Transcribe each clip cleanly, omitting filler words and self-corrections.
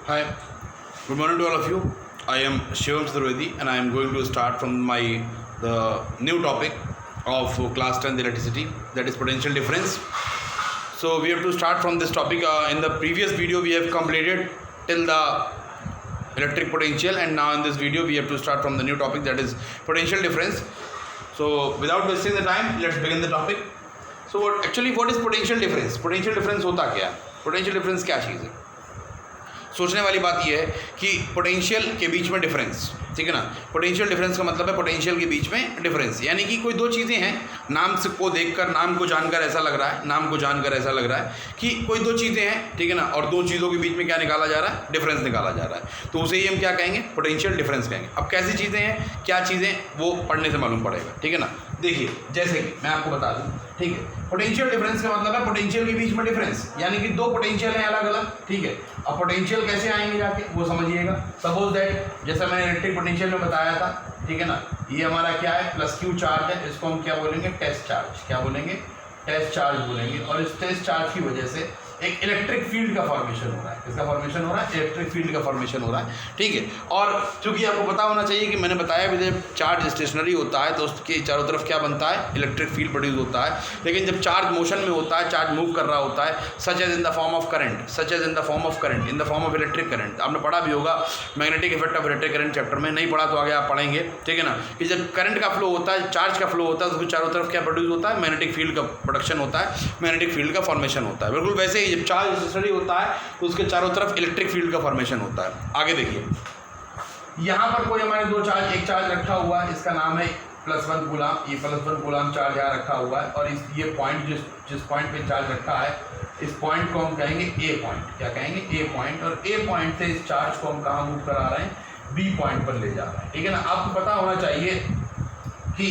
Hi, good morning to all of you. I am Shivam Chaturvedi and I am going to start from the new topic of class 10th electricity, that is potential difference. So we have to start from this topic. In the previous video we have completed till the electric potential, and now in this video we have to start from the new topic, that is potential difference. So without wasting the time, let's begin the topic. So what is potential difference? Potential difference होता क्या है? Potential difference क्या चीज़ है? सोचने वाली बात यह है कि पोटेंशियल के बीच में डिफरेंस, ठीक है ना। पोटेंशियल डिफरेंस का मतलब है पोटेंशियल के बीच में डिफरेंस, यानी कि कोई दो चीज़ें हैं, नाम से को देखकर, नाम को जानकर ऐसा लग रहा है, नाम को जानकर ऐसा लग रहा है कि कोई दो चीज़ें हैं, ठीक है ना, और दो चीज़ों के बीच में क्या निकाला जा रहा है? डिफरेंस निकाला जा रहा है। तो उसे ही हम क्या कहेंगे? पोटेंशियल डिफरेंस कहेंगे। अब कैसी चीज़ें हैं, क्या चीज़ें, वो पढ़ने से मालूम पड़ेगा, ठीक है ना। देखिए, जैसे कि मैं आपको बता दूँ, ठीक है, पोटेंशियल डिफरेंस का मतलब है पोटेंशियल के बीच में डिफरेंस, यानी कि दो पोटेंशियल हैं अलग अलग, ठीक है। अब पोटेंशियल कैसे आएंगे जाके वो समझिएगा। सपोज दैट, जैसा मैंने इलेक्ट्रिक पोटेंशियल में बताया था, ठीक है ना, ये हमारा क्या है? प्लस क्यू चार्ज है, इसको हम क्या बोलेंगे? Test charge. क्या बोलेंगे? टेस्ट चार्ज बोलेंगे। और इस टेस्ट चार्ज की वजह से एक इलेक्ट्रिक फील्ड का फॉर्मेशन हो रहा है। किसका फॉर्मेशन हो रहा है? इलेक्ट्रिक फील्ड का फॉर्मेशन हो रहा है, ठीक है। और चूंकि आपको पता होना चाहिए कि मैंने बताया भी, जब चार्ज स्टेशनरी होता है तो उसके चारों तरफ क्या बनता है? इलेक्ट्रिक फील्ड प्रोड्यूस होता है। लेकिन जब चार्ज मोशन में होता है, चार्ज मूव कर रहा होता है, such as in the form of current, such as in the form of current, in the form of electric current. आपने पढ़ा भी होगा magnetic effect of electric current chapter में, नहीं पढ़ा तो आगे आप पढ़ेंगे, ठीक है ना, कि जब करंट का फ्लो होता है, चार्ज का फ्लो होता है, तो उसके चारों तरफ क्या प्रोड्यूस होता है? मैग्नेटिक फील्ड का प्रोडक्शन होता है, मैग्नेटिक फील्ड का फॉर्मेशन होता है। बिल्कुल वैसे ही जब चार्ज स्टेशनरी होता है तो उसके चारों तरफ इलेक्ट्रिक फील्ड का फॉर्मेशन होता है। आगे देखिए, यहां पर कोई हमारे दो चार्ज, एक चार्ज रखा हुआ है, इसका नाम है +1 कूलम। ये +1 कूलम चार्ज यहाँ रखा हुआ है, और ये पॉइंट जिस पॉइंट पे चार्ज रखा है, इस पॉइंट को हम कहेंगे ए पॉइंट। क्या कहेंगे? ए पॉइंट। और ए पॉइंट से इस चार्ज को हम कहाँ मूव करा रहे हैं? बी पॉइंट पर ले जा रहे हैं, ठीक है ना। आपको पता होना चाहिए कि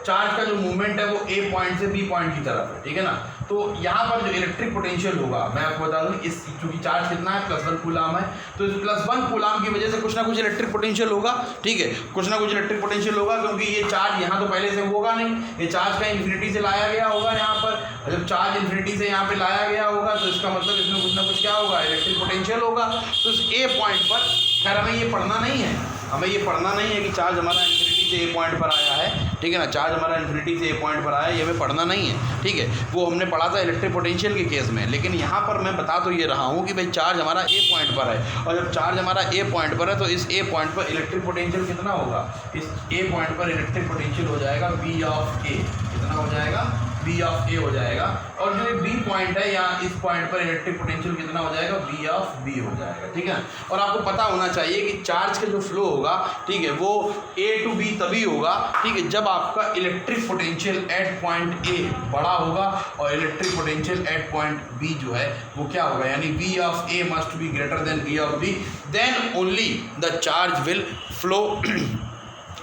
चार्ज का जो मूवमेंट है वो ए पॉइंट से बी पॉइंट की तरफ है, ठीक है ना। तो यहाँ पर जो इलेक्ट्रिक पोटेंशियल होगा, मैं आपको बता दूँ, इस चूंकि चार्ज कितना है? +1 कूलम है, तो इस +1 कूलम की वजह से कुछ ना कुछ इलेक्ट्रिक पोटेंशियल होगा, ठीक है, कुछ ना कुछ इलेक्ट्रिक पोटेंशियल होगा, क्योंकि ये चार्ज यहाँ तो पहले से होगा नहीं, ये चार्ज का इन्फिनिटी से लाया गया होगा यहाँ पर। जब चार्ज इन्फिनिटी से यहाँ पे लाया गया होगा तो इसका मतलब इसमें कुछ ना कुछ क्या होगा? इलेक्ट्रिक पोटेंशियल होगा। तो इस ए पॉइंट पर, खैर हमें ये पढ़ना नहीं है, हमें ये पढ़ना नहीं है कि चार्ज हमारा इन्फिनिटी से ए पॉइंट पर आया है, ठीक है ना, चार्ज हमारा इन्फिनिटी से ए पॉइंट पर आया है, ये हमें पढ़ना नहीं है, ठीक है। वो हमने पढ़ा था इलेक्ट्रिक पोटेंशियल के केस में। लेकिन यहाँ पर मैं बता तो ये रहा हूँ कि भाई चार्ज हमारा ए पॉइंट पर है, और जब चार्ज हमारा ए पॉइंट पर है तो इस ए पॉइंट पर इलेक्ट्रिक पोटेंशियल कितना होगा? इस ए पॉइंट पर इलेक्ट्रिक पोटेंशियल हो जाएगा V ऑफ ए। कितना हो जाएगा? V ऑफ ए हो जाएगा। और जो बी पॉइंट है, यहाँ इस पॉइंट पर इलेक्ट्रिक पोटेंशियल कितना हो जाएगा? V ऑफ बी हो जाएगा, ठीक है। और आपको पता होना चाहिए कि चार्ज का जो फ्लो होगा, ठीक है, वो A to B तभी होगा, ठीक है, जब आपका electric potential at point A बड़ा होगा और electric potential at point B जो है वो क्या होगा? यानी V of A must be greater than V of B, then only the charge will flow,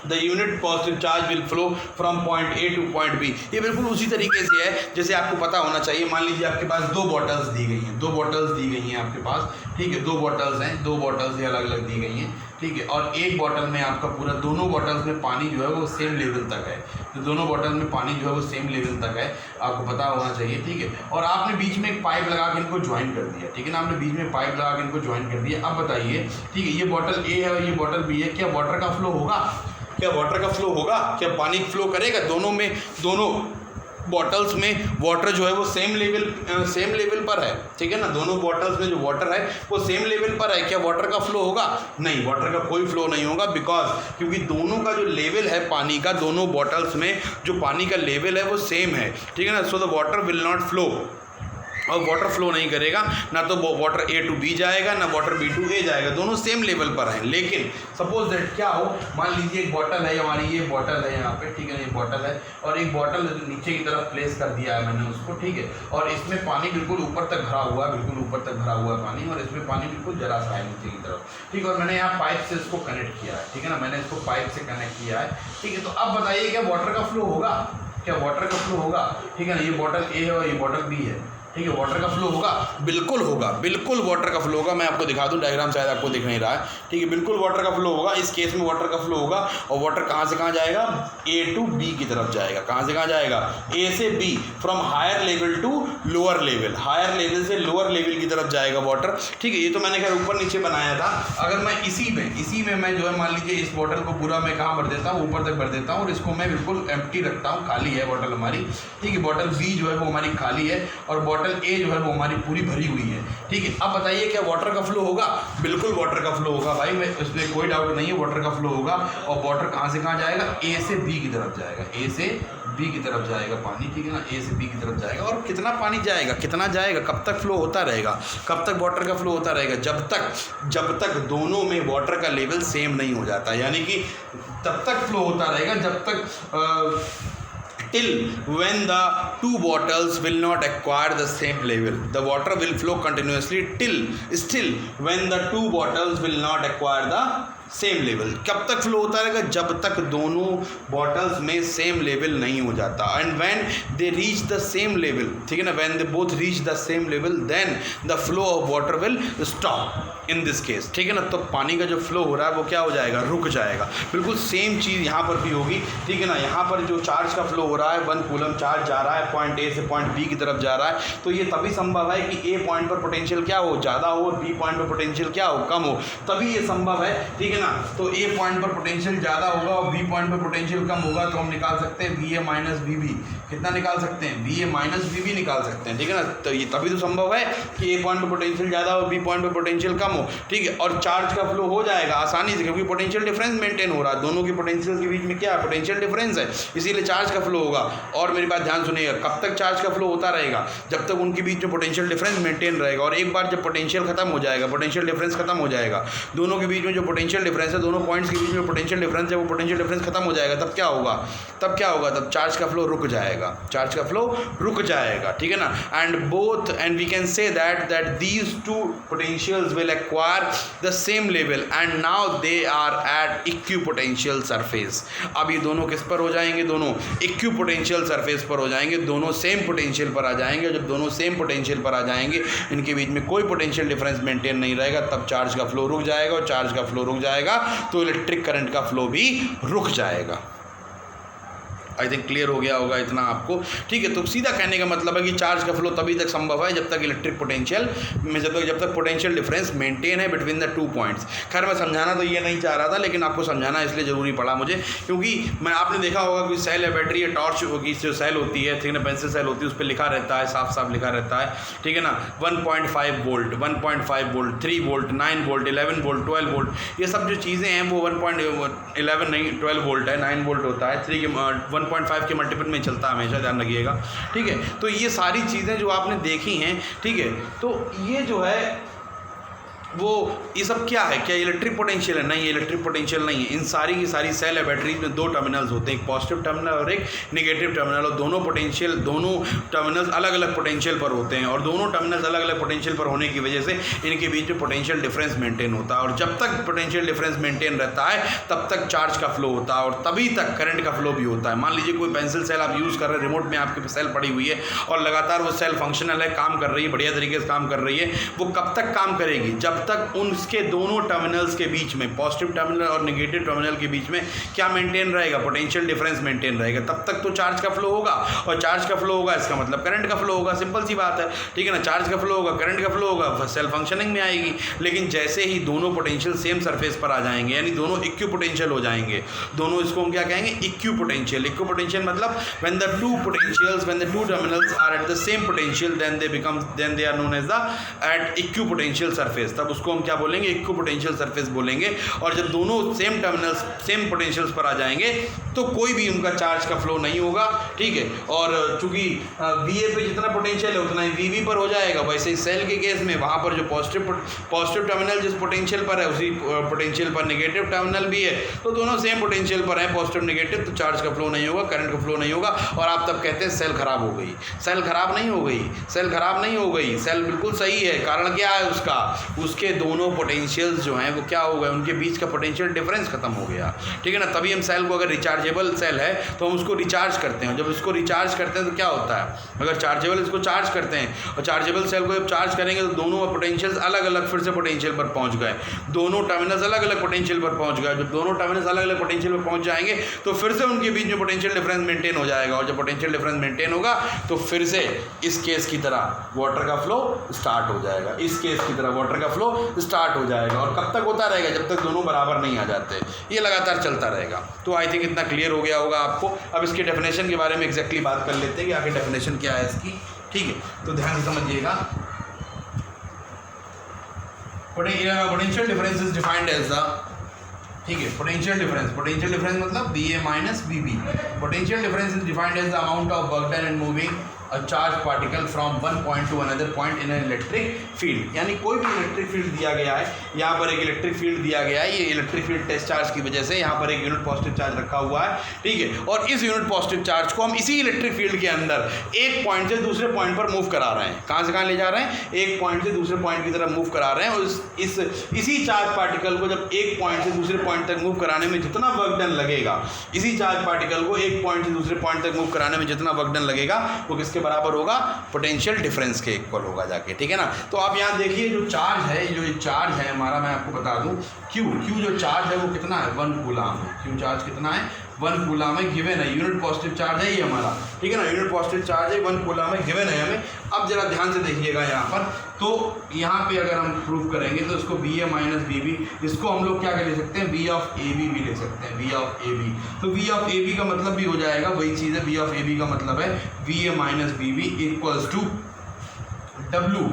the unit positive charge will flow from point A to point B. ये बिल्कुल उसी तरीके से है जैसे आपको पता होना चाहिए। मान लीजिए आपके पास दो बॉटल्स दी गई हैं, दो बॉटल्स दी गई हैं आपके पास, ठीक है, दो बॉटल्स हैं, दो बॉटल्स ये अलग अलग दी गई हैं, ठीक है। और एक बॉटल में आपका पूरा, दोनों बॉटल्स में पानी जो है वो सेम लेवल तक है, तो दोनों बॉटल में पानी जो है वो सेम लेवल तक है, आपको पता होना चाहिए, ठीक है। और आपने बीच में एक पाइप लगा के इनको ज्वाइन कर दिया, ठीक है ना, आपने बीच में पाइप लगा के इनको ज्वाइन कर दिया। अब बताइए, ठीक है, ये बॉटल ए है और ये बॉटल बी है, क्या वाटर का फ्लो होगा? क्या वाटर का फ्लो होगा? क्या पानी फ्लो करेगा? दोनों में, दोनों बॉटल्स में वाटर जो है वो सेम लेवल पर है, ठीक है ना, दोनों बॉटल्स में जो वाटर है वो सेम लेवल पर है। क्या वाटर का फ्लो होगा? नहीं, वाटर का कोई फ्लो नहीं होगा, बिकॉज क्योंकि दोनों का जो लेवल है पानी का, दोनों बॉटल्स में जो पानी का लेवल है वो सेम है, ठीक है ना। So the water will not flow, और वाटर फ्लो नहीं करेगा, ना तो वाटर ए टू बी जाएगा, ना वाटर बी टू ए जाएगा, दोनों सेम लेवल पर हैं। लेकिन सपोज दैट क्या हो, मान लीजिए एक बॉटल है हमारी, ये बॉटल है यहाँ पे, ठीक है, ये बॉटल है, और एक बॉटल नीचे की तरफ प्लेस कर दिया है मैंने उसको, ठीक है, और इसमें पानी बिल्कुल ऊपर तक भरा हुआ है, बिल्कुल ऊपर तक भरा हुआ है पानी, और इसमें पानी बिल्कुल जरा सा है नीचे की तरफ, ठीक है। और मैंने यहाँ पाइप से इसको कनेक्ट किया है, ठीक है ना, मैंने इसको पाइप से कनेक्ट किया है, ठीक है। तो अब बताइए क्या वाटर का फ्लो होगा? क्या वाटर का फ्लो होगा? ठीक है ना, ये बॉटल ए है और ये बॉटल बी है, ठीक है, वाटर का फ्लो होगा, बिल्कुल होगा, बिल्कुल वाटर का फ्लो होगा। मैं आपको दिखा दूं, डायग्राम शायद आपको दिख नहीं रहा है, ठीक है, बिल्कुल वाटर का फ्लो होगा। इस केस में वाटर का फ्लो होगा और वाटर कहाँ से कहाँ जाएगा, ए टू बी की तरफ जाएगा। कहाँ से कहाँ जाएगा, ए से B, from higher level to lower level, higher level से लोअर लेवल की तरफ जाएगा वाटर, ठीक है। ये तो मैंने खैर ऊपर नीचे बनाया था। अगर मैं इसी में मैं जो है मान लीजिए इस बॉटल को पूरा मैं कहाँ भर देता हूँ, ऊपर तक भर देता हूँ और इसको मैं बिल्कुल एम्प्टी रखता हूँ, खाली है बॉटल हमारी, ठीक है। बॉटल बी जो है वो हमारी खाली है और बॉटल ए जो है वो हमारी पूरी भरी हुई है, ठीक है। अब बताइए क्या वाटर का फ्लो होगा, बिल्कुल वाटर का फ्लो होगा भाई, मैं उसमें कोई डाउट नहीं है, वाटर का फ्लो होगा। और वाटर कहाँ से कहाँ जाएगा, ए से बी की तरफ जाएगा, ए से बी की तरफ जाएगा पानी, ठीक है ना, ए से बी की तरफ जाएगा। और कितना पानी जाएगा, कितना जाएगा, कब तक फ्लो होता रहेगा, कब तक वाटर का फ्लो होता रहेगा, जब तक दोनों में वाटर का लेवल सेम नहीं हो जाता, यानी कि तब तक फ्लो होता रहेगा जब तक till when the two bottles will not acquire the same level. The water will flow continuously still when the two bottles will not acquire the same level. कब तक फ्लो होता रहेगा, जब तक दोनों बॉटल्स में सेम लेवल नहीं हो जाता। And when they reach the same level, ठीक है ना, when they both reach the same level then the flow of water will stop in this case, ठीक है ना। तो पानी का जो फ्लो हो रहा है वो क्या हो जाएगा, रुक जाएगा। बिल्कुल सेम चीज़ यहाँ पर भी होगी, ठीक है ना। यहाँ पर जो चार्ज का फ्लो हो रहा है, 1 कूलम चार्ज जा रहा है पॉइंट ए से पॉइंट बी की तरफ जा रहा है, तो ये तभी संभव है कि ए पॉइंट पर पोटेंशियल क्या हो, ज़्यादा हो, और बी पॉइंट पर पोटेंशियल क्या हो, कम हो, तभी ये संभव है, ठीक है ना। तो ए पॉइंट पर पोटेंशियल ज़्यादा होगा और बी पॉइंट पर पोटेंशियल कम होगा, तो हम निकाल सकते हैं V A minus V B. कितना निकाल सकते हैं, V A minus V B निकाल सकते हैं, ठीक है ना। तो ये तभी तो संभव है कि ए पॉइंट पर पोटेंशियल ज़्यादा हो, बी पॉइंट पर पोटेंशियल कम हो, ठीक है। और चार्ज का फ्लो हो जाएगा आसानी से, क्योंकि पोटेंशियल डिफरेंस मेंटेन हो रहा है, दोनों की पोटेंशियल के बीच में क्या पोटेंशियल डिफरेंस है, इसीलिए चार्ज का फ्लो होगा। और मेरी बात ध्यान सुनिएगा, कब तक चार्ज का फ्लो होता रहेगा, जब तक उनके बीच में पोटेंशियल डिफरेंस मेंटेन रहेगा। और एक बार जब पोटेंशियल खत्म हो जाएगा, पोटेंशियल डिफरेंस खत्म हो जाएगा, दोनों के बीच में जो पोटेंशियल डिफरेंस है, दोनों पॉइंट्स के बीच में पोटेंशियल डिफरेंस है, वो पोटेंशियल डिफरेंस खत्म हो जाएगा, तब क्या होगा, तब चार्ज का फ्लो रुक जाएगा, चार्ज का फ्लो रुक जाएगा, ठीक है ना। And we can say that these two potentials will acquire the same level and now they are at equipotential surface. अब ये दोनों किस पर हो जाएंगे, दोनों इक्विपोटेंशियल सरफेस पर हो जाएंगे, दोनों सेम पोटेंशियल पर आ जाएंगे। जब दोनों सेम पोटेंशियल पर आ जाएंगे, इनके बीच में कोई पोटेंशियल डिफरेंस मेंटेन नहीं रहेगा, तब चार्ज का फ्लो रुक जाएगा। और चार्ज का फ्लो रुक जाएगा तो इलेक्ट्रिक करंट का फ्लो भी रुक जाएगा। आई थिंक क्लियर हो गया होगा इतना आपको, ठीक है। तो सीधा कहने का मतलब है कि चार्ज का फ्लो तभी तक संभव है जब तक इलेक्ट्रिक पोटेंशियल में जब तक पोटेंशियल डिफरेंस मेंटेन है बिटवीन द टू पॉइंट्स। खैर मैं समझाना तो ये नहीं चाह रहा था, लेकिन आपको समझाना इसलिए ज़रूरी पड़ा मुझे, क्योंकि आपने देखा होगा कि सेल या बैटरी या टॉर्च की जो सेल होती है, ठीक है, पेंसिल सेल होती है, उस पर लिखा रहता है, साफ साफ लिखा रहता है, ठीक है ना, 1.5 volt, 1.5 volt, 3 volt, 9 volt, 11 volt, 12 volt, ये सब जो चीज़ें हैं वो 1.11 नहीं 12 वोल्ट है, 9 वोल्ट होता है, 1.5 के मल्टीपल में चलता है, हमेशा ध्यान रखिएगा, ठीक है। तो ये सारी चीज़ें जो आपने देखी हैं, ठीक है, तो ये जो है वो ये सब क्या है, क्या इलेक्ट्रिक पोटेंशियल है? नहीं, इलेक्ट्रिक पोटेंशियल नहीं है। इन सारी की सारी सेल या बैटरी में दो टर्मिनल्स होते हैं, एक पॉजिटिव टर्मिनल और एक नेगेटिव टर्मिनल, और दोनों टर्मिनल्स अलग अलग पोटेंशियल पर होते हैं, और दोनों टर्मिनल्स अलग अलग पोटेंशियल पर होने की वजह से इनके बीच में पोटेंशियल डिफरेंस मेंटेन होता है। और जब तक पोटेंशियल डिफरेंस मेंटेन रहता है तब तक चार्ज का फ्लो होता है, और तभी तक करंट का फ्लो भी होता है। मान लीजिए कोई पेंसिल सेल आप यूज़ कर रहे हैं, रिमोट में आपके सेल पड़ी हुई है और लगातार वो सेल फंक्शनल है, काम कर रही है, बढ़िया तरीके से काम कर रही है। वो कब तक काम करेगी? जब तक उनके दोनों टर्मिनल्स के बीच में, पॉजिटिव टर्मिनल और नेगेटिव टर्मिनल के बीच में क्या मेंटेन रहेगा? पोटेंशियल डिफरेंस मेंटेन रहेगा। तब तक तो चार्ज का फ्लो होगा, और चार्ज का फ्लो होगा इसका मतलब करंट का फ्लो होगा। सिंपल सी बात है, ठीक है ना। चार्ज का फ्लो होगा, करंट का फ्लो होगा, सेल फंक्शनिंग में आएगी। लेकिन जैसे ही दोनों पोटेंशियल सेम सरफेस पर आ जाएंगे, यानी दोनों इक्वी पोटेंशियल हो जाएंगे, दोनों, इसको हम क्या कहेंगे? Equi potential. इक्वी पोटेंशियल मतलब when the two terminals are at the same potential, then they are known as the at equipotential surface। तब उसको हम क्या बोलेंगे? इक्विपोटेंशियल सरफेस बोलेंगे। और जब दोनों सेम टर्मिनल्स सेम पोटेंशियल्स पर आ जाएंगे तो कोई भी उनका चार्ज का फ्लो नहीं होगा, ठीक है। और चूंकि वीए पे जितना पोटेंशियल है उतना ही वीवी पर हो जाएगा। वैसे ही सेल के केस में वहाँ पर जो पॉजिटिव टर्मिनल जिस पोटेंशियल पर है उसी पोटेंशियल पर नेगेटिव टर्मिनल भी है, तो दोनों सेम पोटेंशियल पर है, पॉजिटिव नेगेटिव, तो चार्ज का फ्लो नहीं होगा, करंट का फ्लो नहीं होगा। और आप तब कहते हैं सेल खराब हो गई। सेल खराब नहीं हो गई, सेल खराब नहीं हो गई, सेल बिल्कुल सही है। कारण क्या है उसका? उसके दोनों पोटेंशियल्स जो हैं वो क्या हो गए? उनके बीच का पोटेंशियल डिफरेंस खत्म हो गया, ठीक है ना। तभी हम सेल को, अगर रिचार्जेबल सेल है तो हम उसको रिचार्ज करते हैं। जब इसको रिचार्ज करते हैं तो क्या होता है, अगर चार्जेबल इसको चार्ज करते हैं और चार्जेबल सेल को जब चार्ज करेंगे तो दोनों पोटेंशियल्स अलग अलग फिर से पोटेंशियल पर पहुंच गए, दोनों टर्मिनल्स अलग अलग पोटेंशियल पर पहुंच गए। जब दोनों टर्मिनल्स अलग अलग पोटेंशियल पर पहुंच जाएंगे तो फिर से उनके बीच में पोटेंशियल डिफरेंस मेंटेन हो जाएगा, और जब पोटेंशियल डिफरेंस मेंटेन होगा तो फिर से इस केस की तरह वाटर का फ्लो स्टार्ट हो जाएगा, इस केस की तरह वाटर का फ्लो स्टार्ट हो जाएगा। और कब तक होता रहेगा, जब तक दोनों बराबर नहीं आ जाते, ये लगातार चलता रहेगा। तो आई थिंक इतना क्लियर हो गया होगा आपको। अब इसके डेफिनेशन के बारे में एग्जैक्टली बात कर लेते हैं कि आगे डेफिनेशन क्या है इसकी, ठीक है। तो ध्यान से समझिएगा, potential difference is defined as the, ठीक है, पोटेंशियल डिफरेंस मतलब B A minus B B. Potential difference is defined as the amount of work done in moving a charge particle from one point to another point in an electric field. यानी कोई भी electric field दिया गया है, यहाँ पर एक electric field दिया गया है, ये इलेक्ट्रिक फील्ड टेस्ट चार्ज की वजह से यहाँ पर एक यूनिट पॉजिटिव चार्ज रखा हुआ है, ठीक है। और इस यूनिट पॉजिटिव चार्ज को हम इसी इलेक्ट्रिक फील्ड के अंदर एक पॉइंट से दूसरे पॉइंट पर मूव करा रहे हैं। कहाँ से कहाँ ले जा रहे हैं, एक पॉइंट से दूसरे पॉइंट की तरफ मूव करा रहे हैं। और इसी चार्ज पार्टिकल को जब एक पॉइंट से दूसरे पॉइंट तक मूव कराने में जितना वर्क डन लगेगा, इसी चार्ज पार्टिकल को एक पॉइंट से दूसरे पॉइंट तक मूव कराने में जितना वर्क डन लगेगा वो किसके बराबर होगा, पोटेंशियल डिफरेंस के इक्वल होगा जाके, ठीक है ना। तो आप यहाँ देखिए जो चार्ज है, जो चार्ज है हमारा, मैं आपको बता दूं, क्यू जो चार्ज है वो कितना है, 1 कूलाम है। क्यू चार्ज कितना है, 1 कूलाम है, गिवन है। यूनिट पॉजिटिव चार्ज है ये हमारा, ठीक है ना, यूनिट पॉजिटिव चार्ज है, 1 कूलाम है, गिवन है हमें। अब जरा ध्यान से देखिएगा यहाँ पर, तो यहाँ पे अगर हम प्रूव करेंगे तो इसको B A minus B B, इसको हम लोग क्या ले सकते हैं, बी ऑफ ए बी भी ले सकते हैं, बी ऑफ ए बी। तो बी ऑफ ए बी का मतलब भी हो जाएगा वही चीज़ है, बी ऑफ ए बी का मतलब है B A minus B B equals to W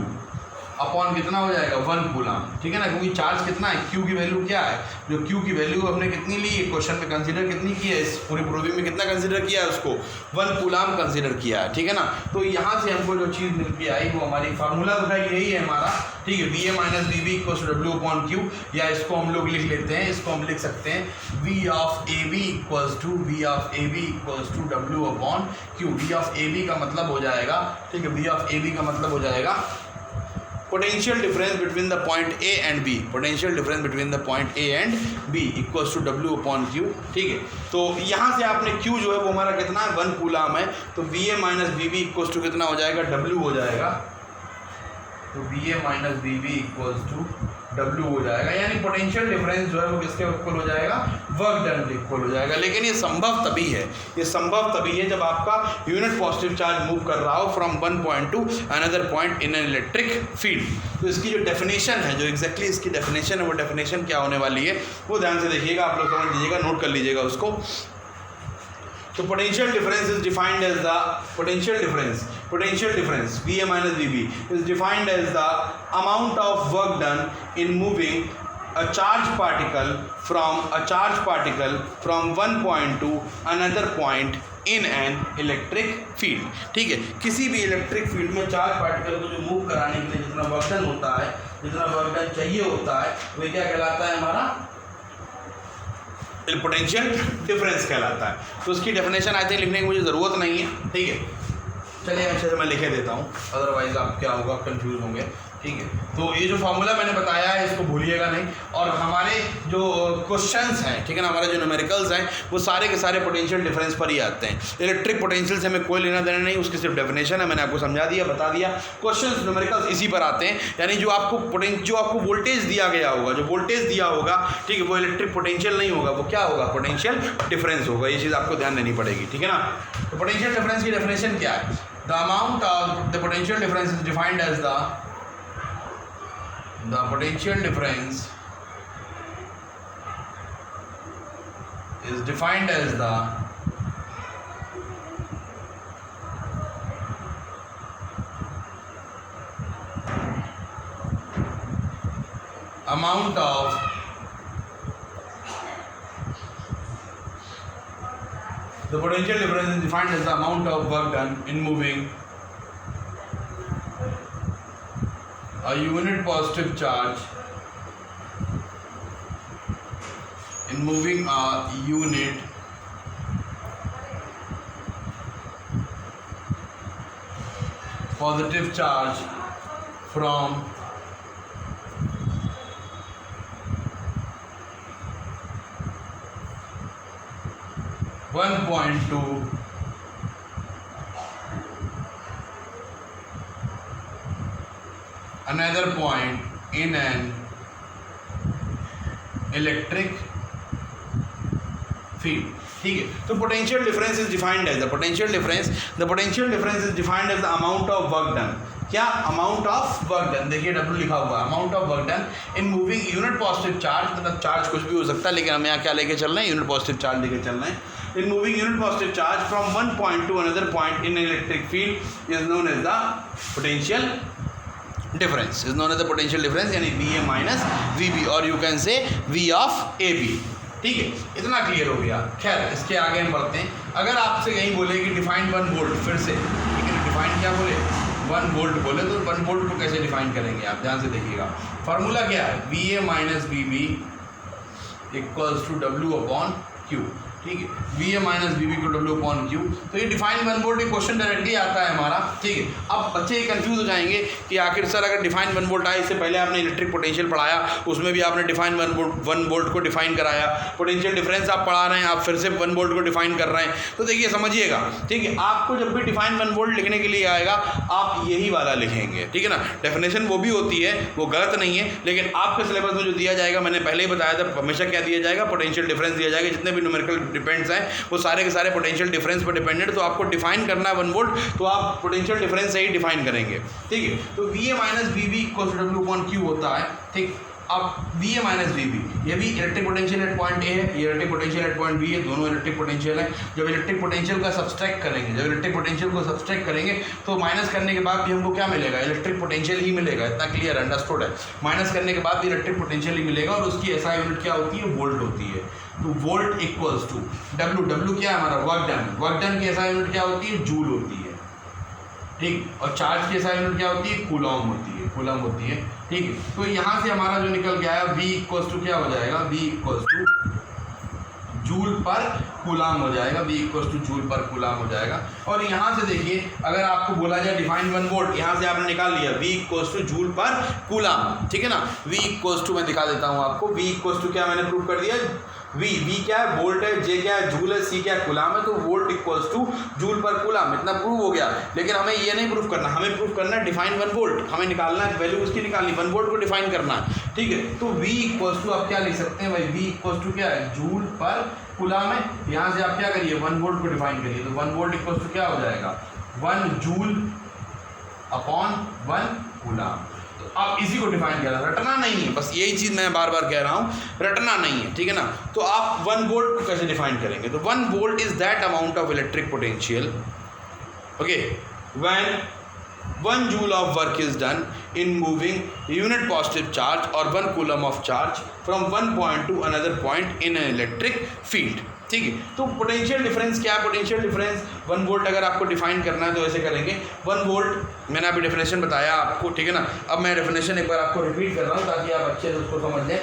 upon कितना हो जाएगा, 1 कूलाम, ठीक है ना। क्योंकि चार्ज कितना है, क्यू की वैल्यू क्या है, जो क्यू की वैल्यू हमने कितनी ली है क्वेश्चन में, कंसीडर कितनी की है, इस पूरी प्रूविंग में कितना कंसीडर किया है, उसको 1 कूलाम कंसीडर किया है, ठीक है ना। तो यहाँ से हमको जो चीज़ मिल के आई वो हमारी फार्मूला तो भाई यही है हमारा, ठीक है, B A minus B B equals to W upon Q, या इसको हम लोग लिख लेते हैं, इसको हम लिख सकते हैं V of A B equals to W upon Q. V of A B का मतलब हो जाएगा, ठीक है, वी ऑफ ए बी का मतलब हो जाएगा potential difference between the point A and B, potential difference between the point A and B equals to W upon Q, ठीक है। तो यहाँ से आपने क्यू जो है वो हमारा कितना है, 1 कूलाम है, तो B A minus B B equals to कितना हो जाएगा, डब्ल्यू हो जाएगा। तो B A minus B B equals to W हो जाएगा, यानी पोटेंशियल डिफरेंस जो है वो किसके इक्वल हो जाएगा, वर्क डन के इक्वल हो जाएगा। लेकिन ये संभव तभी है, ये संभव तभी है जब आपका यूनिट पॉजिटिव चार्ज मूव कर रहा हो from one point to another point in an electric field. तो इसकी जो डेफिनेशन है, जो एग्जैक्टली इसकी डेफिनेशन है, वो डेफिनेशन क्या होने वाली है वो ध्यान से देखिएगा, आप लोग समझ लीजिएगा, नोट कर लीजिएगा उसको। तो potential difference is defined as the potential difference Va minus Vb is defined as the amount of work done in moving a charged particle from one point to another point in an electric field। ठीक है, किसी भी electric field में charge particle को जो move कराने के लिए जितना वर्क डन होता है, जितना वर्क डन चाहिए होता है, वो क्या कहलाता है, हमारा पोटेंशियल डिफरेंस कहलाता है। तो उसकी डेफिनेशन आई थिंक लिखने की मुझे ज़रूरत नहीं है, ठीक है। चलिए अच्छे से मैं लिखे देता हूँ, अदरवाइज आप क्या होगा, कंफ्यूज होंगे, ठीक है। तो ये जो फार्मूला मैंने बताया है इसको भूलिएगा नहीं, और हमारे जो क्वेश्चंस हैं, ठीक है ना, हमारे जो न्यूमेरिकल्स हैं वो सारे के सारे पोटेंशियल डिफरेंस पर ही आते हैं। इलेक्ट्रिक पोटेंशियल से हमें कोई लेना देना नहीं, उसकी सिर्फ डेफिनेशन है, मैंने आपको समझा दिया, बता दिया। क्वेश्चंस न्यूमेरिकल्स इसी पर आते हैं, यानी जो आपको वोल्टेज दिया गया होगा, जो वोल्टेज दिया होगा, ठीक है, वो इलेक्ट्रिक पोटेंशियल नहीं होगा, वो क्या होगा, पोटेंशियल डिफरेंस होगा। ये चीज़ आपको ध्यान देनी पड़ेगी, ठीक है ना। तो पोटेंशियल डिफरेंस की डेफिनेशन क्या है, the amount of the potential difference is defined as the potential difference is defined as the amount of the potential difference is defined as the amount of work done in moving a unit positive charge in moving a unit positive charge from one point to another point in an electric field. ठीक है, तो potential difference is defined as the potential difference is defined as the amount of work done. क्या? Amount of work done. देखिए W लिखा हुआ है, amount of work done in moving unit positive charge. मतलब charge कुछ भी हो सकता है, लेकिन हम यहाँ क्या लेके चल रहे हैं? यूनिट पॉजिटिव चार्ज लेके चल रहे हैं. In moving unit positive charge from one point to another point in electric field is known as the potential difference. Is known as the potential difference, यानी VA माइनस VB, और you can say V of AB. ठीक है, इतना clear हो गया. खैर, इसके आगे हम बढ़ते हैं. अगर आपसे कहीं बोले कि डिफाइन 1 वोल्ट, फिर से ठीक है, डिफाइन क्या बोले? 1 वोल्ट बोले, तो 1 वोल्ट को कैसे डिफाइन करेंगे? आप ध्यान से देखिएगा. फार्मूला क्या है? VA minus VB equals to W upon Q. ठीक है, VA माइनस VB को W अपॉन Q. तो ये डिफाइन 1 वोल्ट क्वेश्चन डायरेक्टली आता है हमारा. ठीक है, अब बच्चे कंफ्यूज हो जाएंगे कि आखिर सर अगर डिफाइन 1 वोल्ट आया, इससे पहले आपने इलेक्ट्रिक पोटेंशियल पढ़ाया, उसमें भी आपने डिफाइन 1 वोल्ट को डिफाइन कराया. पोटेंशियल डिफरेंस आप पढ़ा रहे हैं, आप फिर से 1 वोल्ट को डिफाइन कर रहे हैं. तो देखिए समझिएगा, ठीक है, आपको जब भी डिफाइन 1 वोल्ट लिखने के लिए आएगा, आप यही वाला लिखेंगे. ठीक है ना, डेफिनेशन वो भी होती है, वो गलत नहीं है, लेकिन आपके सिलेबस में जो दिया जाएगा, मैंने पहले ही बताया था, हमेशा क्या दिया जाएगा? पोटेंशियल डिफरेंस दिया जाएगा. जितने भी न्यूमेरिकल डिपेंड्स हैं वो सारे के सारे पोटेंशियल डिफरेंस पर डिपेंडेंट. तो आपको डिफाइन करना है 1 वोल्ट, तो आप पोटेंशियल डिफरेंस से ही डिफाइन करेंगे. ठीक है, तो VA minus VB equals to W upon Q होता है. ठीक, अब VA माइनस VB, ये भी electric potential at point A है, ये electric potential at point B है, दोनों इलेक्ट्रिक पोटेंशियल है. जब इलेक्ट्रिक पोटेंशियल का सब्सट्रैक्ट करेंगे, तो माइनस करने के बाद भी हमको क्या मिलेगा? इलेक्ट्रिक पोटेंशियल ही मिलेगा. इतना क्लियर अंडरस्टूड है? माइनस करने के बाद भी इलेक्ट्रिक पोटेंशियल ही मिलेगा, और उसकी SI यूनिट क्या होती है? वोल्ट होती है. तो वोल्ट इक्वल्स टू W क्या है हमारा? वर्क डन की SI यूनिट क्या होती है? जूल होती है. ठीक, और चार्ज की SI यूनिट क्या होती है? कूलॉम होती है. ठीक है, तो यहाँ से हमारा जो निकल गया है V इक्वल्स टू क्या हो जाएगा? V इक्वल्स टू जूल पर कूलाम हो जाएगा. V इक्वल्स टू जूल पर कूलाम हो जाएगा. और यहाँ से देखिए, अगर आपको बोला जाए डिफाइन 1 वोल्ट, यहाँ से आपने निकाल लिया V इक्वल्स टू जूल पर कूलाम. ठीक है ना, V इक्वल्स टू मैं दिखा देता हूँ आपको. V इक्वल्स टू क्या मैंने प्रूव कर दिया? V क्या है? वोल्ट है. J क्या है? जूल है. C क्या है? कूलाम है. तो वोल्ट इक्वल्स टू जूल पर कूलाम. इतना प्रूव हो गया. लेकिन हमें ये नहीं प्रूव करना, हमें प्रूव करना है डिफाइन 1 वोल्ट. हमें निकालना है वैल्यू, उसकी निकालनी, 1 वोल्ट को डिफाइन करना है. ठीक है, तो V इक्वल्स टू आप क्या लिख सकते हैं भाई? V इक्वल्स टू क्या है? जूल पर कूलाम है. यहाँ से आप क्या करिए? 1 वोल्ट को डिफाइन करिए. तो 1 वोल्ट इक्वल्स टू क्या हो जाएगा? 1 जूल अपॉन 1 कूलाम. आप इसी को डिफाइन कर रहे हैं, रटना नहीं है. बस यही चीज़ मैं बार बार कह रहा हूँ, रटना नहीं है. ठीक है ना, तो आप 1 वोल्ट को कैसे डिफाइन करेंगे? तो 1 volt is that amount of electric potential, okay, when 1 joule of work is done in moving unit positive charge और 1 coulomb of charge from 1 point to another point in an electric field. ठीक है, तो potential difference क्या है? Potential difference 1 volt अगर आपको define करना है तो ऐसे करेंगे. 1 वोल्ट मैंने अभी डेफिनेशन बताया आपको. ठीक है ना, अब मैं डेफिनेशन एक बार आपको रिपीट कर रहा हूँ ताकि आप अच्छे से उसको समझ लें.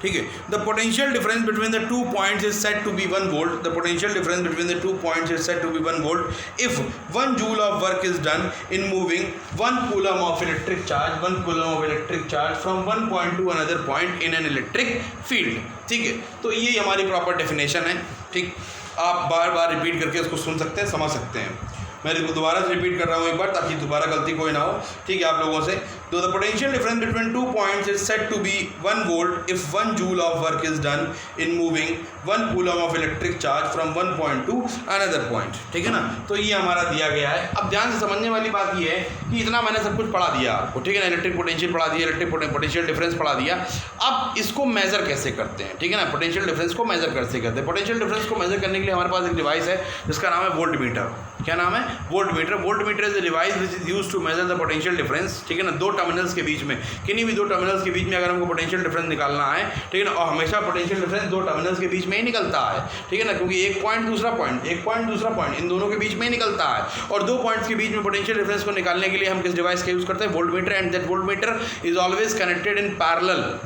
ठीक है, the potential difference between the 2 points is said to be 1 volt. The potential difference between the 2 points is said to be 1 volt if 1 joule of work is done in moving 1 coulomb of electric charge from 1 point to another point in an electric field. ठीक है, तो ये हमारी proper definition है. ठीक, आप बार बार repeat करके इसको सुन सकते हैं, समझ सकते हैं. मैं इसको दोबारा से रिपीट कर रहा हूँ एक बार, ताकि दोबारा गलती कोई ना हो. ठीक है, आप लोगों से. तो the potential difference between 2 points is said to be 1 volt if 1 joule of work is done in moving 1 coulomb of electric charge from 1 point to another point. ठीक है ना, तो ये हमारा दिया गया है. अब ध्यान से समझने वाली बात ये है कि इतना मैंने सब कुछ पढ़ा दिया आपको. ठीक है ना, इलेक्ट्रिक पोटेंशियल पढ़ा दिया, इलेक्ट्रिक पोटेंशियल डिफरेंस पढ़ा दिया. अब इसको मेजर कैसे करते हैं? ठीक है ना, पोटेंशियल डिफरेंस को मेजर कैसे करते हैं? पोटेंशियल डिफरेंस को मेजर करने के लिए हमारे पास एक डिवाइस है जिसका नाम है वोल्ट मीटर. क्या नाम है? Voltmeter. Voltmeter is a device which is used to measure the potential difference. ठीक है ना, 2 टर्मिनल्स के बीच में, किन्हीं भी 2 टर्मिनल्स के बीच में अगर हमको पोटेंशियल डिफरेंस निकालना है, ठीक है ना, और हमेशा पोटेंशियल डिफरेंस 2 टर्मिनल्स के बीच में ही निकलता है. ठीक है ना, क्योंकि एक पॉइंट दूसरा पॉइंट इन दोनों के बीच में ही निकलता है. और 2 पॉइंट्स के बीच में पोटेंशियल डिफरेंस को निकालने के लिए हम किस डिवाइस का यूज़ करते हैं? Volt meter. And that volt meter is always connected in parallel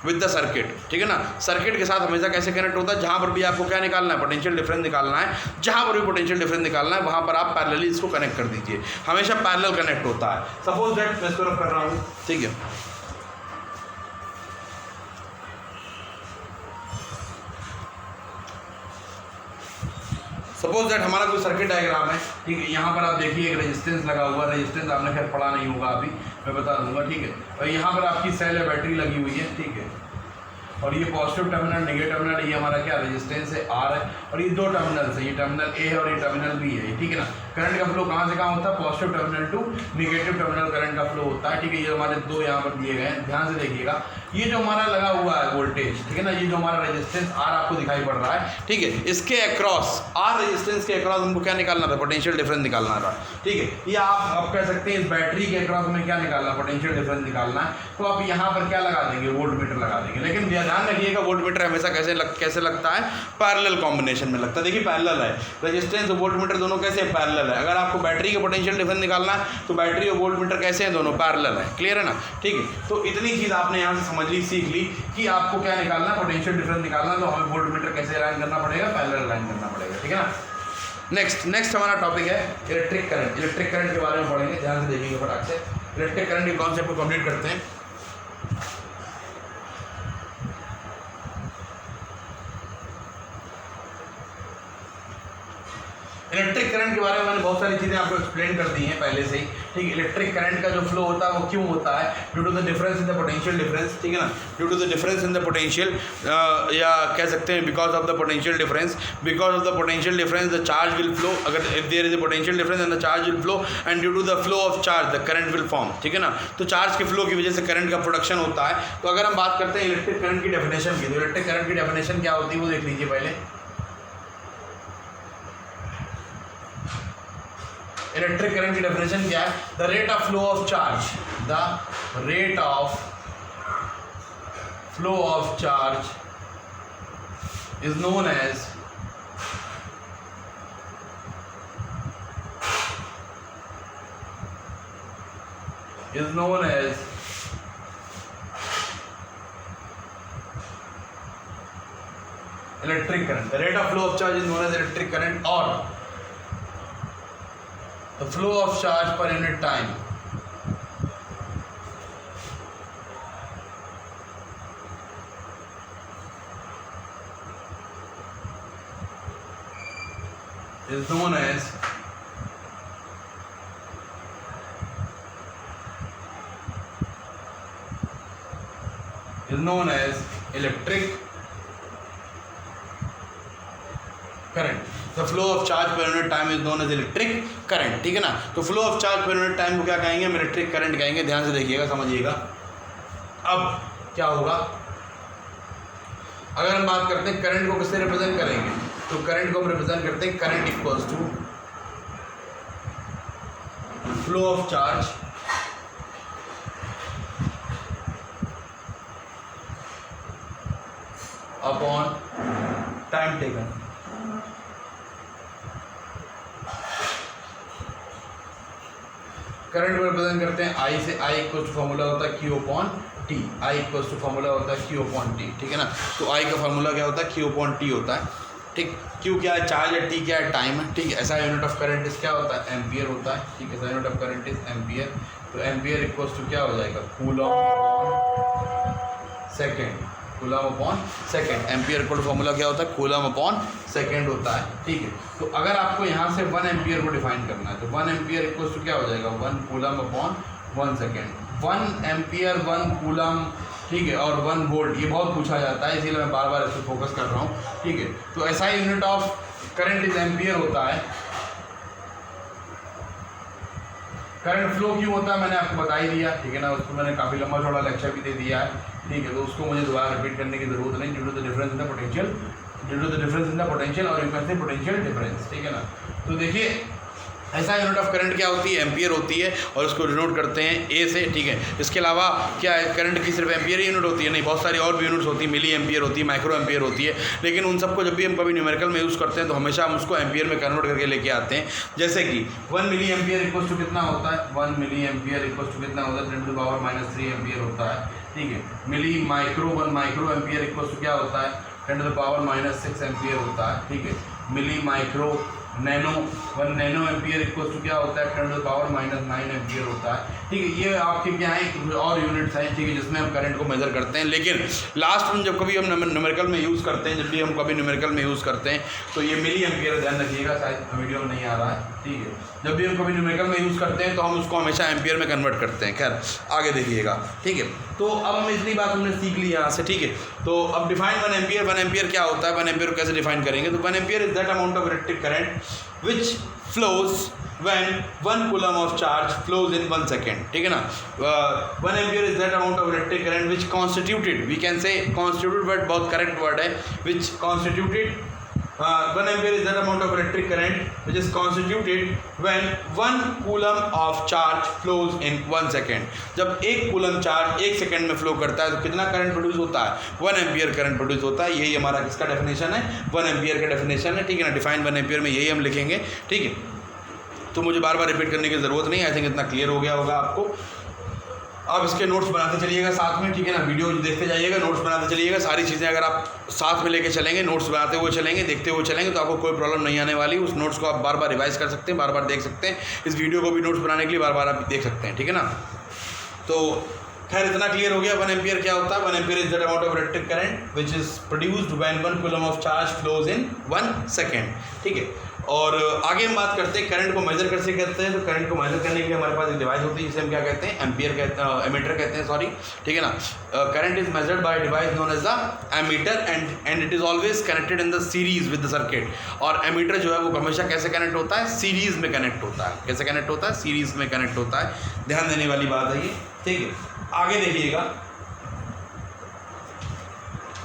with the circuit. ठीक है ना, सर्किट के साथ हमेशा कैसे कनेक्ट होता है? जहाँ पर भी आपको क्या निकालना है? पोटेंशियल डिफरेंस निकालना है. जहाँ पर भी पोटेंशियल डिफरेंस निकालना है वहाँ पर आप पैरेलली इसको कनेक्ट कर दीजिए. हमेशा पैरेलल कनेक्ट होता है. सपोज दैट मैं इसको रब कर रहा हूँ. ठीक है, सपोज दैट हमारा कोई सर्किट डायग्राम है, ठीक है। यहाँ पर आप देखिए एक रेजिस्टेंस लगा हुआ है, रेजिस्टेंस आपने खैर पढ़ा नहीं होगा अभी, मैं बता दूंगा, ठीक है। और यहाँ पर आपकी सेल या बैटरी लगी हुई है, ठीक है। और ये पॉजिटिव टर्मिनल, नेगेटिव टर्मिनल, ये हमारा क्या रेजिस्टेंस है R है। और ये दो टर्मिनल्स है, ये टर्मिनल A है और ये टर्मिनल B है, ठीक है ना। करंट का फ्लो कहाँ से कहाँ होता है, positive terminal to negative terminal current का फ्लो होता है, ठीक है। ये हमारे दो यहाँ पर दिए गए हैं, ध्यान से देखिएगा। ये जो हमारा लगा हुआ है वोल्टेज, ठीक है ना, ये जो हमारा रेजिस्टेंस R आपको दिखाई पड़ रहा है, ठीक है। इसके अक्रॉस R रेजिस्टेंस के अक्रॉस हमको क्या निकालना था, पोटेंशियल डिफरेंस निकालना था, ठीक है। या आप कह सकते हैं इस बैटरी के अक्रॉस में क्या निकालना, पोटेंशियल डिफरेंस निकालना है। तो आप यहाँ पर क्या लगा देंगे, वोल्टमीटर लगा देंगे। लेकिन ध्यान रखिएगा वोल्टमीटर हमेशा कैसे लगता है, पैरेलल कॉम्बिनेशन में लगता है। देखिए पैरेलल है, रेजिस्टेंस और वोल्टमीटर दोनों कैसे पैरेलल है। अगर आपको बैटरी का पोटेंशियल डिफरेंस निकालना है तो बैटरी और वोल्टमीटर कैसे हैं, दोनों पैरेलल है। क्लियर है ना, ठीक है। तो इतनी चीज़ आपने यहाँ से समझ ली, सीख ली कि आपको क्या निकालना है, पोटेंशियल डिफरेंस निकालना है। तो हमें वोल्टमीटर कैसे अलाइन करना पड़ेगा, पैरेलल अलाइन करना पड़ेगा, ठीक है ना। नेक्स्ट हमारा टॉपिक है इलेक्ट्रिक करंट। इलेक्ट्रिक करंट के बारे में पढ़ेंगे, ध्यान से देखिएगा फटाक से। इलेक्ट्रिक करंट के कॉन्सेप्ट को कंप्लीट करते हैं। इलेक्ट्रिक करंट के बारे में मैंने बहुत सारी चीज़ें आपको एक्सप्लेन कर दी हैं पहले से ही, ठीक है। इलेक्ट्रिक करंट का जो फ्लो होता है वो क्यों होता है, due to the difference in the potential difference, ठीक है ना। Due to the difference in the potential, या कह सकते हैं because of the potential difference. Because of the potential difference the charge will flow, अगर if there is a potential difference and the charge will flow, and due to the flow of charge the current will form, ठीक है ना। तो charge के flow की वजह से current का प्रोडक्शन होता है। तो अगर हम बात करते हैं इलेक्ट्रिक करंट की डेफिनेशन की, तो इलेक्ट्रिक करंट की डेफिनेशन क्या होती है वो देख लीजिए पहले। इलेक्ट्रिक करंट की डेफिनेशन क्या है, the rate of flow of charge, the rate of flow of charge is known as electric current. The rate of flow of charge is known as electric current, or the flow of charge per unit time is known as electric current. The flow of charge per unit time is known as electric current, ठीक है ना। तो flow of charge per unit time को क्या कहेंगे, हम electric current कहेंगे। ध्यान से देखिएगा, समझिएगा। अब क्या होगा, अगर हम बात करते हैं करंट को किससे रिप्रेजेंट करेंगे, तो करंट को हम रिप्रेजेंट करते हैं current equals to flow of charge upon time taken. Current को रिप्रेजेंट करते हैं आई से, आई इक्वल टू फॉर्मूला होता है Q upon T, I equal to formula होता है Q अपॉन टी, ठीक है ना। तो आई का फॉर्मूला क्या होता है, Q अपॉन टी होता है, ठीक। Q क्या है, चार्ज है, T क्या है, टाइम है, ठीक है। ऐसा यूनिट ऑफ करंट इस क्या होता है, एम्पियर होता है, ठीक है। ऐसा unit of current is ampere. तो एम्पियर इक्वल टू क्या हो जाएगा, coulomb upon second, coulomb upon second. Ampere को फॉर्मूला क्या होता है, कूलम अपॉन सेकेंड होता है, ठीक है। तो अगर आपको यहाँ से 1 एम्पियर को डिफाइन करना है, तो 1 एम्पियर इक्वल टू क्या हो जाएगा, 1 coulomb upon 1 second. 1 ampere 1 coulomb, ठीक है, और 1 वोल्ट, ये बहुत पूछा जाता है, इसीलिए मैं बार बार इस पर फोकस कर रहा हूँ, ठीक है। तो ऐसा ही unit of current is ampere होता है। करंट फ्लो क्यों होता है मैंने आपको बता ही दिया, ठीक है ना। उसको मैंने काफ़ी लंबा चौड़ा लेक्चर भी दे दिया है, ठीक है। तो उसको मुझे दोबारा रिपीट करने की जरूरत नहीं। Due to the difference in the potential, due to the difference in the potential, और you can say potential difference, ठीक है ना। तो देखिए ऐसा यूनिट ऑफ करंट क्या होती है, एम्पियर होती है, और उसको डिनोट करते हैं ए से, ठीक है। इसके अलावा क्या है, करंट की सिर्फ एम्पियर ही यूनिट होती है, नहीं, बहुत सारी और भी यूनिट्स होती है, मिली एम्पियर होती है, माइक्रो एम्पियर होती है। लेकिन उन सबको जब भी हम कभी न्यूमेरिकल में यूज़ करते हैं तो हमेशा हम उसको एम्पियर में कन्वर्ट करके लेके आते हैं। जैसे कि 1 मिली एम्पियर इक्वल टू कितना होता है, 1 मिली एम्पियर इक्वल टू कितना होता है, 10 टू द पावर -3 एम्पियर होता है, ठीक है। Milli micro 1 micro ampere equal to क्या होता है, 10 टू द पावर -6 एम्पियर होता है, ठीक है। Milli micro nano 1 nano ampere equal to क्या होता है, 10 टू द पावर -9 एम्पियर होता है, ठीक है। ये आपके क्या है और यूनिट्स हैं, ठीक है, जिसमें हम करंट को मेजर करते हैं। लेकिन लास्ट में जब कभी हम न्यूमेरिकल में यूज़ करते हैं, जब भी हम कभी न्यूमेरिकल में यूज़ करते हैं तो ये मिली एम्पियर, ध्यान रखिएगा, शायद वीडियो में नहीं आ रहा है, ठीक है। जब भी हम कभी न्यूमेरिकल में यूज़ करते हैं तो हम उसको हमेशा एम्पियर में कन्वर्ट करते हैं। खैर आगे देखिएगा, ठीक है। तो अब हम इतनी बात हमने सीख ली यहाँ से, ठीक है। तो अब डिफाइन 1 एम्पियर। 1 एम्पियर क्या होता है, 1 एम्पियर को कैसे डिफाइन करेंगे? तो 1 ampere is that amount of electric current which flows when 1 coulomb of charge flows in 1 second, ठीक है ना। 1 ampere is that amount of electric current which constituted, we can say constituted but बहुत correct word है, which constituted 1 ampere is that amount of electric current which is constituted when 1 coulomb of charge flows in 1 second। जब 1 coulomb charge 1 second में flow करता है तो कितना current produce होता है? 1 एम्पियर करंट प्रोड्यूस होता है। यही हमारा किसका डेफिनेशन है? 1 एम्पियर का डेफिनेशन है, ठीक है ना। डिफाइन 1 एम्पियर में यही हम लिखेंगे, ठीक है। तो मुझे बार बार रिपीट करने की ज़रूरत नहीं, आई थिंक इतना क्लियर हो गया होगा आपको। आप इसके नोट्स बनाते चलिएगा साथ में, ठीक है ना। वीडियो देखते जाइएगा, नोट्स बनाते चलिएगा। सारी चीज़ें अगर आप साथ में लेके चलेंगे, नोट्स बनाते हुए चलेंगे, देखते हुए चलेंगे, तो आपको कोई प्रॉब्लम नहीं आने वाली। उस नोट्स को आप बार बार रिवाइज कर सकते हैं, बार बार देख सकते हैं। इस वीडियो को भी नोट्स बनाने के लिए बार बार आप देख सकते हैं, ठीक है ना। तो खैर इतना क्लियर हो गया 1 एम्पियर क्या होता है। 1 ampere is that amount of electric current which is produced when 1 coulomb of charge flows in 1 second, ठीक है। और आगे हम बात करते हैं करंट को मेजर कैसे करते हैं। तो करंट को मेजर करने के लिए हमारे पास एक डिवाइस होती है जिसे हम क्या कहते हैं? एम्पियर कहते हैं, एमीटर कहते हैं, सॉरी, ठीक है ना। Current is measured by device known as the ammeter and it is always connected in the series with the circuit. और एमीटर जो है वो हमेशा कैसे कनेक्ट होता है? सीरीज में कनेक्ट होता है। कैसे कनेक्ट होता है? सीरीज में कनेक्ट होता है। ध्यान देने वाली बात है ये, ठीक है। आगे देखिएगा,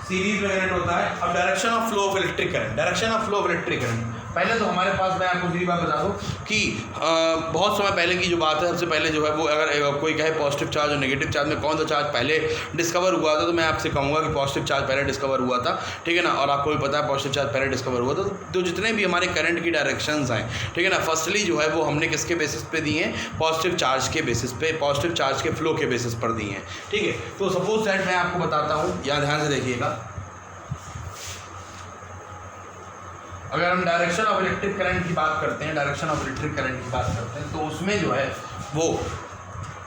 सीरीज में कनेक्ट होता है। अब direction of flow of electric current, direction of flow of electric current. पहले तो हमारे पास, मैं आपको सीधी बात बता दूं कि बहुत समय पहले की जो बात है, सबसे पहले जो है वो अगर कोई कहे पॉजिटिव चार्ज और नेगेटिव चार्ज में कौन सा चार्ज पहले डिस्कवर हुआ था, तो मैं आपसे कहूँगा कि पॉजिटिव चार्ज पहले डिस्कवर हुआ था, ठीक है ना। और आपको भी पता है पॉजिटिव चार्ज पहले डिस्कवर हुआ था। तो जितने भी हमारे करंट की डायरेक्शंस हैं, ठीक है ना, फर्स्टली जो है वो हमने किसके बेसिस पे दिए हैं? पॉजिटिव चार्ज के बेसिस पे, पॉजिटिव चार्ज के फ्लो के बेसिस पर दिए हैं, ठीक है। तो सपोज दैट मैं आपको बताता हूँ, यहाँ ध्यान से देखिएगा। अगर हम डायरेक्शन ऑफ इलेक्ट्रिक करंट की बात करते हैं, डायरेक्शन ऑफ इलेक्ट्रिक करंट की बात करते हैं, तो उसमें जो है वो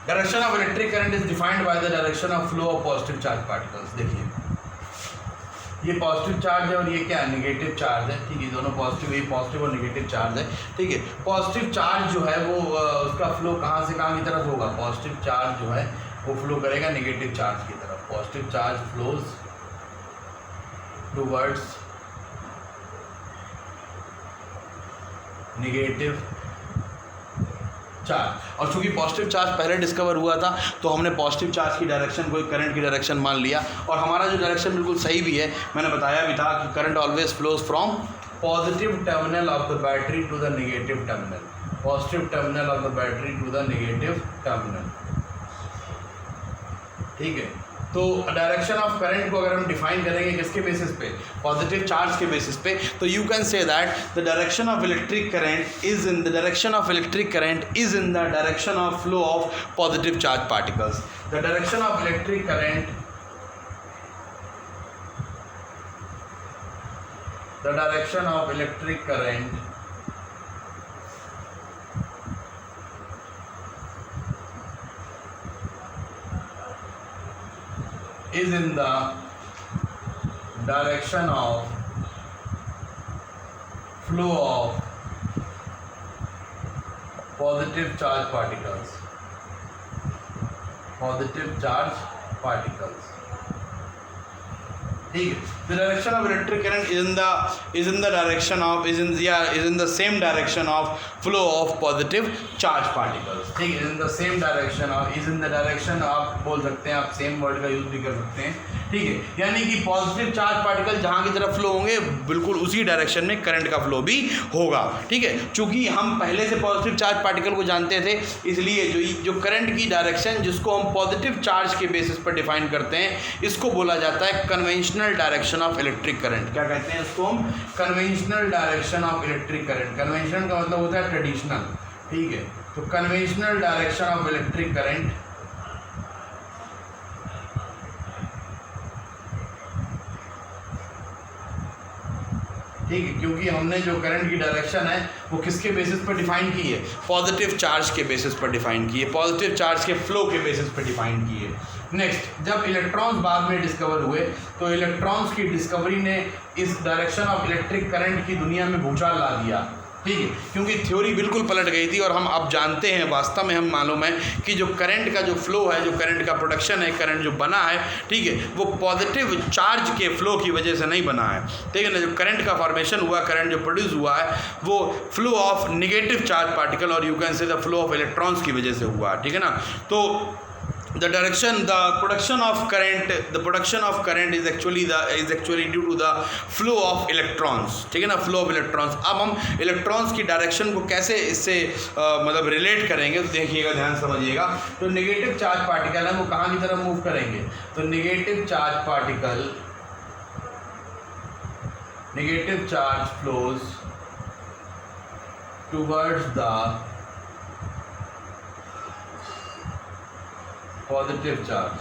direction of electric current is defined by the direction of flow of positive charge particles. देखिए ये पॉजिटिव चार्ज है और ये क्या है? नेगेटिव चार्ज है, ठीक है। दोनों पॉजिटिव, ये पॉजिटिव और नेगेटिव चार्ज है, ठीक है। पॉजिटिव चार्ज जो है वो उसका फ्लो कहाँ से कहाँ की तरफ होगा? पॉजिटिव चार्ज जो है वो फ्लो करेगा नेगेटिव चार्ज की तरफ। Positive charge flows towards negative charge. और चूंकि पॉजिटिव चार्ज पहले डिस्कवर हुआ था तो हमने पॉजिटिव चार्ज की डायरेक्शन को करंट की डायरेक्शन मान लिया। और हमारा जो डायरेक्शन बिल्कुल सही भी है, मैंने बताया भी था कि current always flows from positive terminal of the battery to the negative terminal. Positive terminal of the battery to the negative terminal, ठीक है। तो डायरेक्शन ऑफ करंट को अगर हम डिफाइन करेंगे किसके बेसिस पे? पॉजिटिव चार्ज के बेसिस पे। तो you can say that the direction of electric current is in the direction of electric current is in the direction of flow of positive charge particles. The direction of electric current, the direction of electric current is in the direction of flow of positive charge particles. Positive charge particles. ठीक है। The direction of electric current is in the direction of is in the same direction of flow of positive charge particles। ठीक है, in the same direction of is in the direction, आप बोल सकते हैं, आप same word का use भी कर सकते हैं, ठीक है। यानी कि पॉजिटिव चार्ज पार्टिकल जहाँ की तरफ फ्लो होंगे बिल्कुल उसी डायरेक्शन में करंट का फ्लो भी होगा, ठीक है। चूंकि हम पहले से पॉजिटिव चार्ज पार्टिकल को जानते थे, इसलिए जो करंट की डायरेक्शन जिसको हम पॉजिटिव चार्ज के बेसिस पर डिफाइन करते हैं, इसको बोला जाता है conventional direction of electric current. क्या कहते हैं इसको हम? Conventional direction of electric current. Conventional का मतलब होता है ट्रेडिशनल, ठीक है। तो conventional direction of electric current ठीक है, क्योंकि हमने जो करंट की डायरेक्शन है वो किसके बेसिस पर डिफाइन की है, पॉजिटिव चार्ज के बेसिस पर डिफाइन की है, पॉजिटिव चार्ज के फ्लो के बेसिस पर डिफाइन की है। नेक्स्ट, जब इलेक्ट्रॉन्स बाद में डिस्कवर हुए तो इलेक्ट्रॉन्स की डिस्कवरी ने इस डायरेक्शन ऑफ इलेक्ट्रिक करंट की दुनिया में भूचाल ला दिया, ठीक है, क्योंकि थ्योरी बिल्कुल पलट गई थी। और हम अब जानते हैं, वास्तव में हम मालूम है कि जो करंट का जो फ्लो है, जो करंट का प्रोडक्शन है, करंट जो बना है, ठीक है, वो पॉजिटिव चार्ज के फ्लो की वजह से नहीं बना है, ठीक है ना। जो करंट का फॉर्मेशन हुआ, करंट जो प्रोड्यूस हुआ है, वो flow of negative charge particle और you can say the flow of electrons की वजह से हुआ, ठीक है ना। तो the production of current is actually due to the flow of electrons, ठीक है ना, flow of electrons। अब हम इलेक्ट्रॉन्स की डायरेक्शन को कैसे इससे मतलब रिलेट करेंगे, तो देखिएगा, ध्यान समझिएगा। तो नेगेटिव चार्ज पार्टिकल है वो कहाँ की तरफ मूव करेंगे, तो negative charge flows towards the positive charge,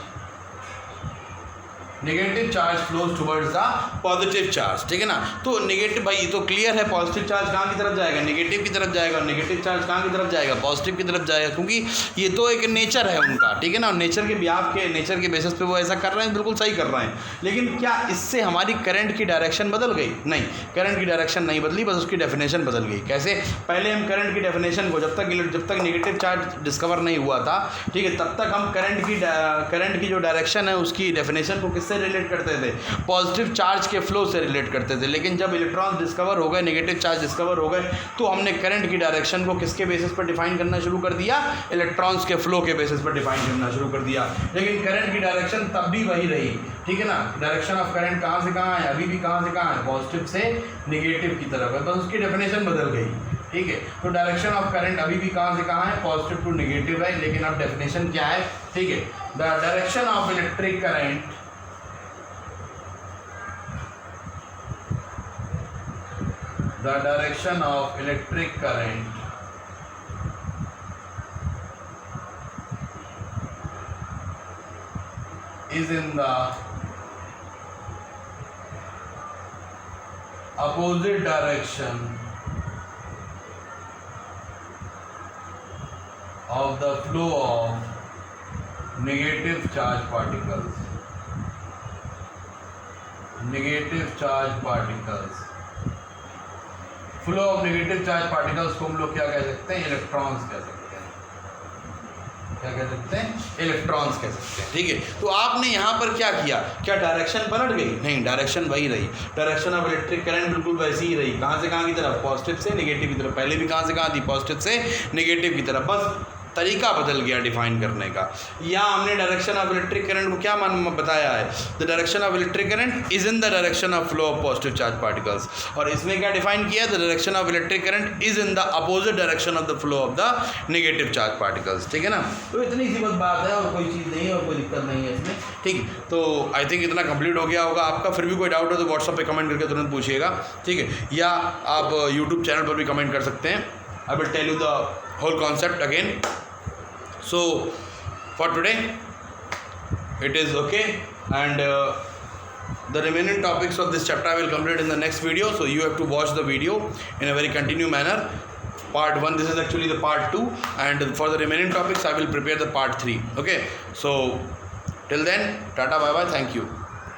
negative charge flows towards the positive charge, ठीक है ना। तो नेगेटिव, भाई ये तो क्लियर है, पॉजिटिव चार्ज कहाँ की तरफ जाएगा, नेगेटिव की तरफ जाएगा, और नेगेटिव चार्ज कहाँ की तरफ जाएगा, पॉजिटिव की तरफ जाएगा, क्योंकि ये तो एक नेचर है उनका, ठीक है ना। नेचर के बिहाफ के, नेचर के बेसिस पे वो ऐसा कर रहे हैं, बिल्कुल सही कर रहे हैं। लेकिन क्या इससे हमारी करंट की डायरेक्शन बदल गई? नहीं, करंट की डायरेक्शन नहीं बदली, बस उसकी डेफिनेशन बदल गई। कैसे? पहले हम करंट की डेफिनेशन को जब तक नेगेटिव चार्ज डिस्कवर नहीं हुआ था, ठीक है, तब तक हम करंट की जो डायरेक्शन है उसकी डेफिनेशन को किससे रिलेट करते थे, पॉजिटिव चार्ज के फ्लो से रिलेट करते थे। लेकिन जब इलेक्ट्रॉन डिस्कवर हो गए, नेगेटिव चार्ज डिस्कवर हो गए, तो हमने करंट की डायरेक्शन को किसके बेसिस पर डिफाइन करना शुरू कर दिया, इलेक्ट्रॉन्स के फ्लो के बेसिस पर डिफाइन करना शुरू कर दिया। लेकिन करंट की डायरेक्शन तब भी वही रही, ठीक है ना। डायरेक्शन ऑफ करंट कहाँ से कहाँ है, अभी भी कहाँ से कहाँ है, पॉजिटिव से नेगेटिव की तरफ है, तो उसकी डेफिनेशन बदल गई, ठीक है। तो डायरेक्शन ऑफ करंट अभी भी कहाँ से कहाँ है, पॉजिटिव टू नेगेटिव है, लेकिन अब डेफिनेशन क्या है, ठीक है, the direction of electric current is in the opposite direction of the flow of negative charge particles, flow of negative charge particles को हम लोग क्या कह सकते हैं, इलेक्ट्रॉन्स कह सकते हैं। क्या कह सकते हैं, इलेक्ट्रॉन्स कह सकते हैं, ठीक है। तो आपने यहाँ पर क्या किया, क्या डायरेक्शन पलट गई? नहीं, डायरेक्शन वही रही, डायरेक्शन ऑफ इलेक्ट्रिक करंट बिल्कुल वैसी ही रही। कहाँ से कहाँ की तरफ, पॉजिटिव से नेगेटिव की तरफ। पहले भी कहाँ से कहाँ थी, पॉजिटिव से नेगेटिव की तरफ, बस तरीका बदल गया डिफाइन करने का। यहाँ हमने डायरेक्शन ऑफ इलेक्ट्रिक करंट को क्या बताया है, the direction of electric current is in the direction of flow of positive charge particles. और इसमें क्या डिफाइन किया, the direction of electric current is in the opposite direction of the flow of the negative charge particles, ठीक है ना। तो इतनी सी बस बात है, और कोई चीज़ नहीं है, और कोई दिक्कत नहीं है इसमें, ठीक है। तो आई थिंक इतना कंप्लीट हो गया होगा आपका। फिर भी कोई डाउट हो तो व्हाट्सअप पे कमेंट करके तुरंत पूछिएगा, ठीक है, या आप यूट्यूब चैनल पर भी कमेंट कर सकते हैं। I will tell you the whole concept again. So for today it is okay, and the remaining topics of this chapter I will complete in the next video, so you have to watch the video in a very continued manner. Part 1, this is actually the part 2, and for the remaining topics I will prepare the part 3. Okay, so till then, tata, bye bye, thank you.